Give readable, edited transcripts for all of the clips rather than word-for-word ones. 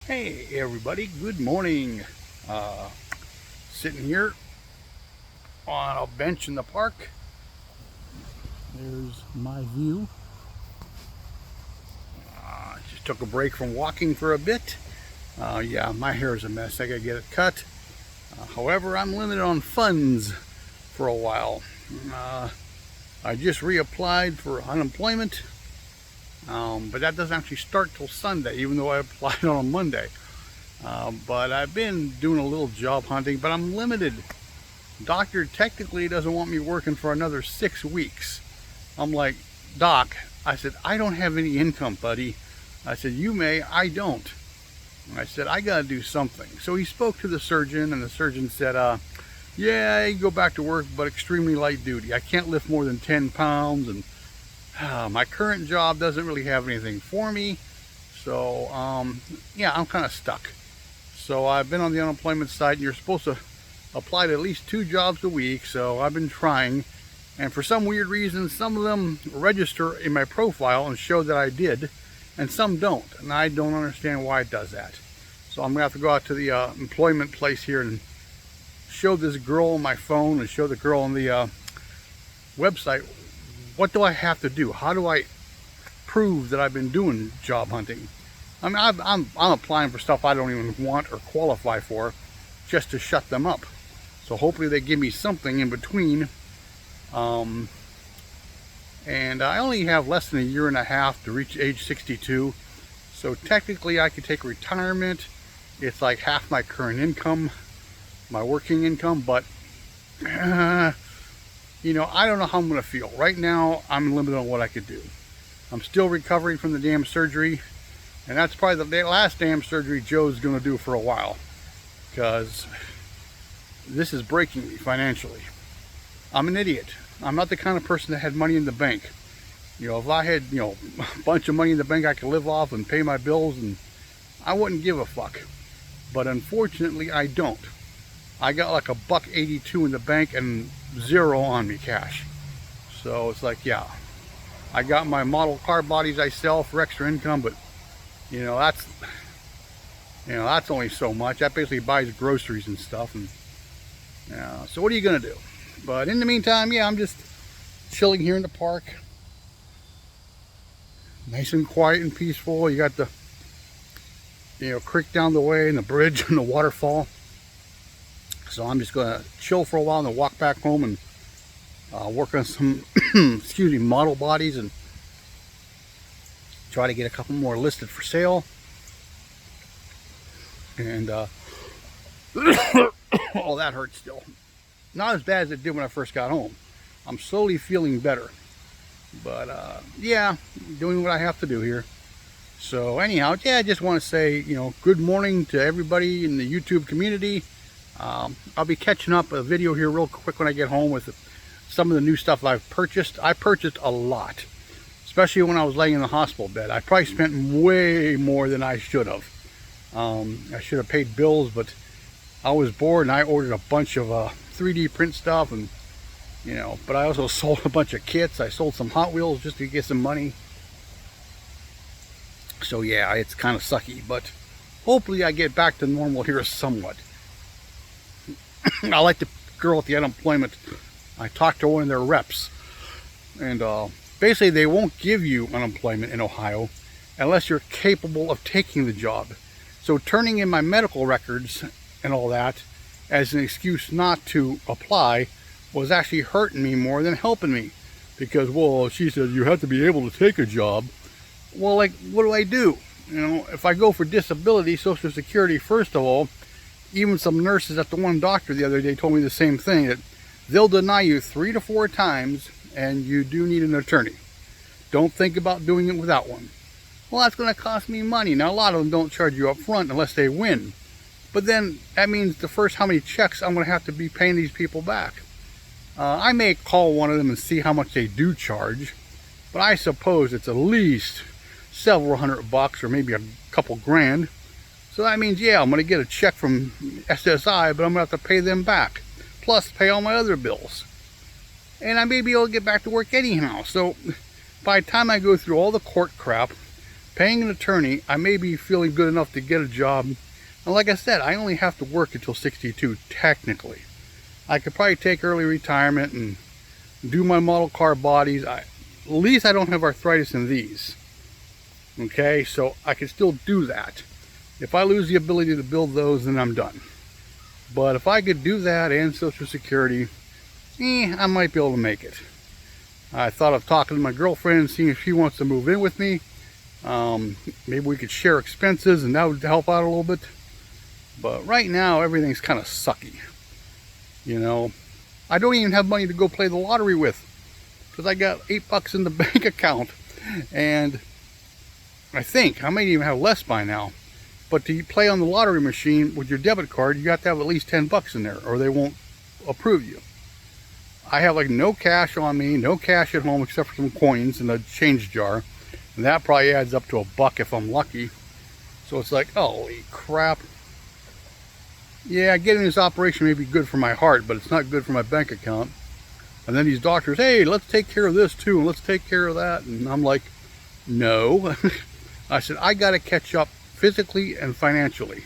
Hey everybody, good morning. Sitting here on a bench in the park. There's my view. Just took a break from walking for a bit. Yeah, my hair is a mess. I gotta get it cut. However, I'm limited on funds for a while. I just reapplied for unemployment. But that doesn't actually start till Sunday, even though I applied on a Monday. But I've been doing a little job hunting, but I'm limited. Doctor technically doesn't want me working for another 6 weeks. I'm like, Doc, I said, I don't have any income, buddy. I said, you may, I don't. I said, I gotta do something. So he spoke to the surgeon, and the surgeon said, yeah, you can go back to work, but extremely light duty. I can't lift more than 10 pounds, and my current job doesn't really have anything for me. So, yeah, I'm kind of stuck. So I've been on the unemployment site, and you're supposed to apply to at least 2 jobs a week. So I've been trying, and for some weird reason, some of them register in my profile and show that I did, and some don't. And I don't understand why it does that. So I'm gonna have to go out to the employment place here and show this girl on my phone and show the girl on the website, what do I have to do? How do I prove that I've been doing job hunting? I mean, I'm applying for stuff I don't even want or qualify for, just to shut them up. So hopefully they give me something in between. And I only have less than a year and a half to reach age 62. So technically I could take retirement. It's like half my current income, my working income, but you know, I don't know how I'm going to feel. Right now, I'm limited on what I could do. I'm still recovering from the damn surgery, and that's probably the last damn surgery Joe's going to do for a while, because this is breaking me financially. I'm an idiot. I'm not the kind of person that had money in the bank. You know, if I had, you know, a bunch of money in the bank I could live off and pay my bills, and I wouldn't give a fuck. But unfortunately, I don't. I got like $1.82 in the bank and 0 on me cash. So it's like, yeah, I got my model car bodies I sell for extra income, but you know, that's only so much. That basically buys groceries and stuff. And yeah, so what are you gonna do? But in the meantime, yeah, I'm just chilling here in the park, nice and quiet and peaceful. You got the, you know, creek down the way and the bridge and the waterfall. So I'm just gonna chill for a while and then walk back home and work on some excuse me, model bodies, and try to get a couple more listed for sale. And oh, that hurts still. Not as bad as it did when I first got home. I'm slowly feeling better. But yeah, doing what I have to do here. So anyhow, yeah, I just want to say, you know, good morning to everybody in the YouTube community. I'll be catching up a video here real quick when I get home with some of the new stuff I've purchased. I purchased a lot, especially when I was laying in the hospital bed. I probably spent way more than I should have. I should have paid bills, but I was bored and I ordered a bunch of 3D print stuff, and you know, but I also sold a bunch of kits. I sold some Hot Wheels just to get some money. So yeah, it's kind of sucky, but hopefully I get back to normal here somewhat. I like the girl at the unemployment. I talked to one of their reps, and basically they won't give you unemployment in Ohio unless you're capable of taking the job. So turning in my medical records and all that as an excuse not to apply was actually hurting me more than helping me, because, well, she said you have to be able to take a job. Well, like, what do I do? You know, if I go for disability, Social Security, first of all, even some nurses at the one doctor the other day told me the same thing, that they'll deny you 3 to 4 times, and you do need an attorney. Don't think about doing it without one. Well, that's going to cost me money. Now, a lot of them don't charge you up front unless they win. But then that means the first how many checks I'm going to have to be paying these people back. I may call one of them and see how much they do charge, but I suppose it's at least several $100 or maybe a couple grand. So that means, yeah, I'm going to get a check from SSI, but I'm going to have to pay them back, plus pay all my other bills. And I may be able to get back to work anyhow. So by the time I go through all the court crap, paying an attorney, I may be feeling good enough to get a job. And like I said, I only have to work until 62, technically. I could probably take early retirement and do my model car bodies. At least I don't have arthritis in these. Okay, so I can still do that. If I lose the ability to build those, then I'm done. But if I could do that and Social Security, I might be able to make it. I thought of talking to my girlfriend and seeing if she wants to move in with me. Maybe we could share expenses and that would help out a little bit. But right now, everything's kind of sucky. You know, I don't even have money to go play the lottery with, because I got $8 in the bank account, and I think I might even have less by now. But to play on the lottery machine with your debit card, you got to have at least $10 in there, or they won't approve you. I have like no cash on me, no cash at home except for some coins in the change jar, and that probably adds up to $1 if I'm lucky. So it's like, holy crap. Yeah, getting this operation may be good for my heart, but it's not good for my bank account. And then these doctors, hey, let's take care of this too, and let's take care of that. And I'm like, no. I said, I got to catch up physically and financially.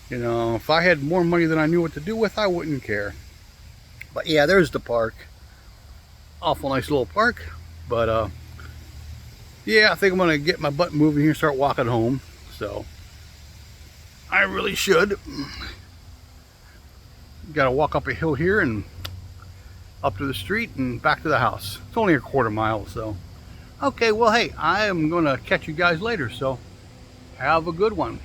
You know, if I had more money than I knew what to do with, I wouldn't care. But yeah, there's the park. Awful nice little park. But yeah, I think I'm going to get my butt moving here and start walking home. So I really should. Got to walk up a hill here and up to the street and back to the house. It's only a quarter mile, so. Okay, well, hey, I am going to catch you guys later, so have a good one.